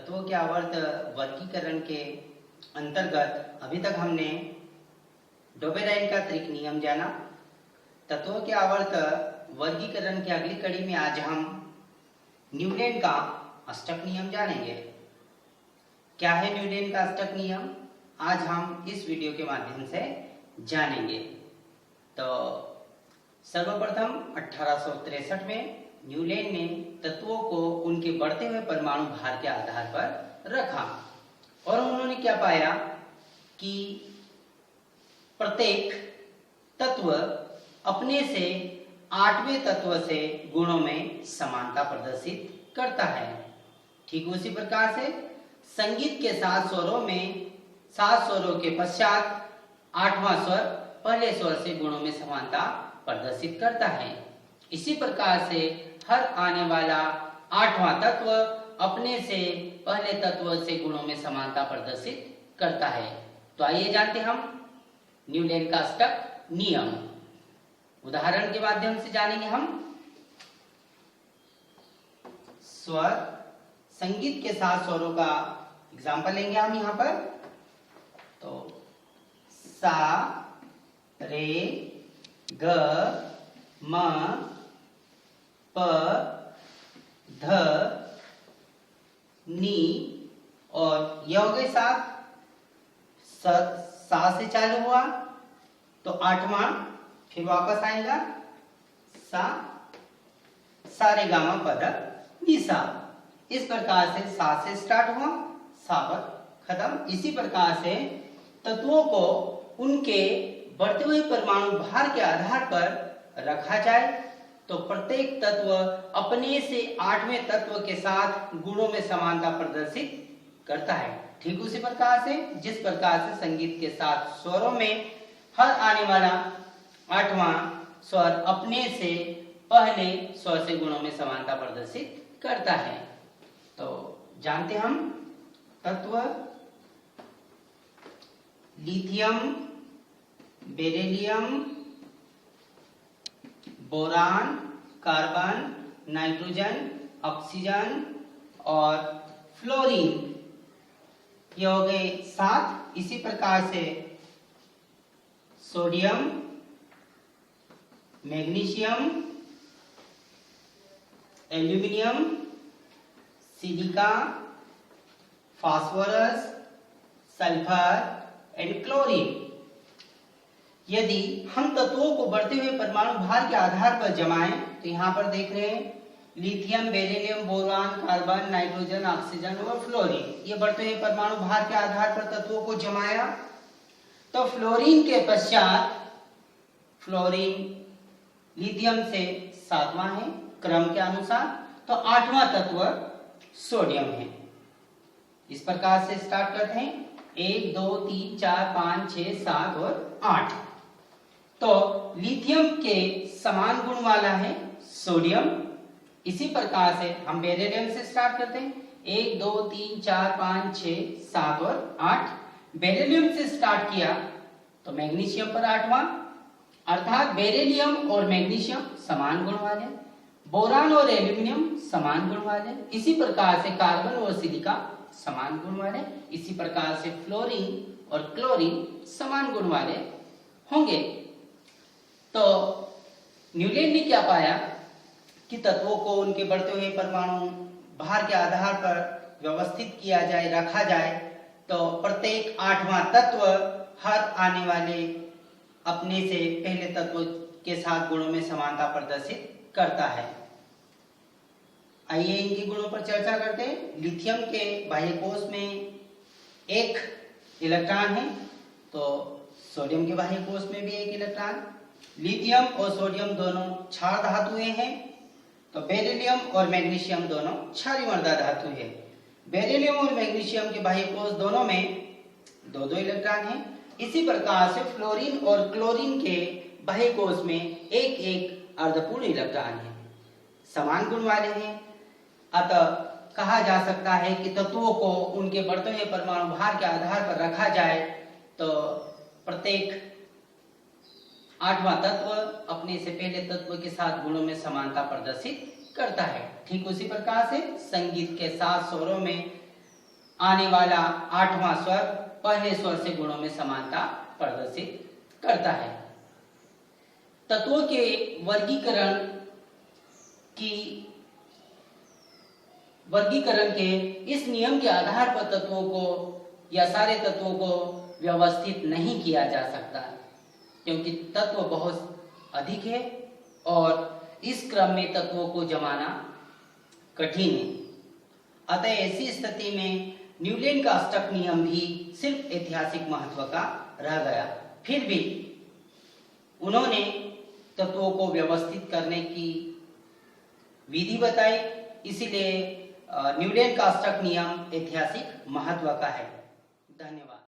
तत्वों के आवर्त वर्गीकरण के अंतर्गत अभी तक हमने डोबेराइल का त्रिक नियम जाना। तत्वों के आवर्त वर्गीकरण की अगली कड़ी में आज हम न्यूटन का अष्टक नियम जानेंगे। क्या है न्यूटन का अष्टक नियम, आज हम इस वीडियो के माध्यम से जानेंगे। तो सर्वप्रथम 1863 में न्यूटन ने तत्वों को उनके बढ़ते हुए परमाणु भार के आधार पर रखा और उन्होंने क्या पाया कि प्रत्येक तत्व अपने से आठवें तत्व से गुणों में समानता प्रदर्शित करता है। ठीक उसी प्रकार से संगीत के 7 स्वरों में 7 स्वरों के पश्चात 8वां स्वर पहले स्वर से गुणों में समानता प्रदर्शित करता है। इसी प्रकार से हर आने वाला 8वां तत्व अपने से पहले तत्व से गुणों में समानता प्रदर्शित करता है। तो आइए जानते हम न्यूटन का अष्टक नियम। उदाहरण के माध्यम से जानेंगे हम। स्वर, संगीत के 7 स्वरों का एग्जाम्पल लेंगे हम यहाँ पर। तो सा, रे, ग, म, प, ध, नी और ये हो गए 7। सा से चालू हुआ तो 8वां फिर वापस आएगा सा रे गा मा पा धा नी सा। इस प्रकार से सा से स्टार्ट हुआ, सा पर खत्म। इसी प्रकार से तत्वों को उनके बढ़ते हुए परमाणु भार के आधार पर रखा जाए तो प्रत्येक तत्व अपने से 8वें तत्व के साथ गुणों में समानता प्रदर्शित करता है। ठीक उसी प्रकार से जिस प्रकार से संगीत के 7 स्वरों में हर आने वाला 8वां स्वर अपने से पहले स्वर से गुणों में समानता प्रदर्शित करता है। तो जानते हम तत्व lithium, beryllium, boron, carbon, nitrogen, oxygen और फ्लोरीन, ये हो गए 7। इसी प्रकार से sodium, magnesium, aluminium, silica, phosphorus, sulphur and chlorine. यदि हम तत्वों को बढ़ते हुए परमाणु भार के आधार पर जमाएं तो यहाँ पर देख रहे हैं lithium, beryllium, boron, carbon, nitrogen, oxygen और फ्लोरीन। ये बढ़ते हुए परमाणु भार के आधार पर तत्वों को जमाया तो फ्लोरीन के पश्चात फ्लोरीन लिथियम से 7वां है क्रम के अनुसार, तो 8वां तत्व सोडियम है। इस प्रकार से स्टार्ट करते हैं 1 2 3 4 5 6 7 और 8। तो लिथियम के समान गुण वाला है सोडियम। इसी प्रकार से हम बेरिलियम से स्टार्ट करते हैं 1 2 3 4 5 6 7 और 8। बेरिलियम से स्टार्ट किया तो मैग्नीशियम पर 8वां, अर्थात बेरिलियम और मैग्नीशियम समान गुण वाले, बोरान और एल्यूमिनियम समान गुण वाले। इसी प्रकार से कार्बन और सिलिका समान गुण वाले। इसी प्रकार से फ्लोरीन और क्लोरीन समान गुण वाले होंगे। तो न्यूटन ने क्या पाया कि तत्वों को उनके बढ़ते हुए परमाणु भार के आधार पर व्यवस्थित किया जाए, रखा जाए तो प्रत्येक 8वां तत्व हर आने वाले अपने से पहले तत्व के साथ गुणों में समानता प्रदर्शित करता है। आइए इनके गुणों पर चर्चा करते हैं। लिथियम के बाह्य कोश में 1 इलेक्ट्रॉन है, तो सोडियम के बाह्य कोश में भी 1 इलेक्ट्रॉन। लिथियम और सोडियम दोनों क्षार धातुएं हैं, तो बेरिलियम और मैग्नीशियम दोनों क्षारीय धातु है। बेरिलियम और मैग्नीशियम के बाह्य कोश दोनों में 2-2 इलेक्ट्रॉन हैं। इसी प्रकार से फ्लोरीन और क्लोरीन के बाह्य कोश में 1-1 अर्धपूर्ण इलेक्ट्रॉन है, समान गुण वाले हैं। अतः कहा जा सकता है कि तत्वों को उनके बढ़ते हुए परमाणु भार के आधार पर रखा जाए तो प्रत्येक 8वां तत्व अपने से पहले तत्व के साथ गुणों में समानता प्रदर्शित करता है। ठीक उसी प्रकार से संगीत के 7 स्वरों में आने वाला 8वां स्वर पहले स्वर से गुणों में समानता प्रदर्शित करता है। तत्वों के वर्गीकरण के इस नियम के आधार पर तत्वों को या सारे तत्वों को व्यवस्थित नहीं किया जा सकता, क्योंकि तत्व बहुत अधिक है और इस क्रम में तत्वों को जमाना कठिन है। अतः ऐसी स्थिति में न्यूलैंड का अष्टक नियम भी सिर्फ ऐतिहासिक महत्व का रह गया। फिर भी उन्होंने तत्वों को व्यवस्थित करने की विधि बताई, इसीलिए न्यूलैंड का अष्टक नियम ऐतिहासिक महत्व का है। धन्यवाद।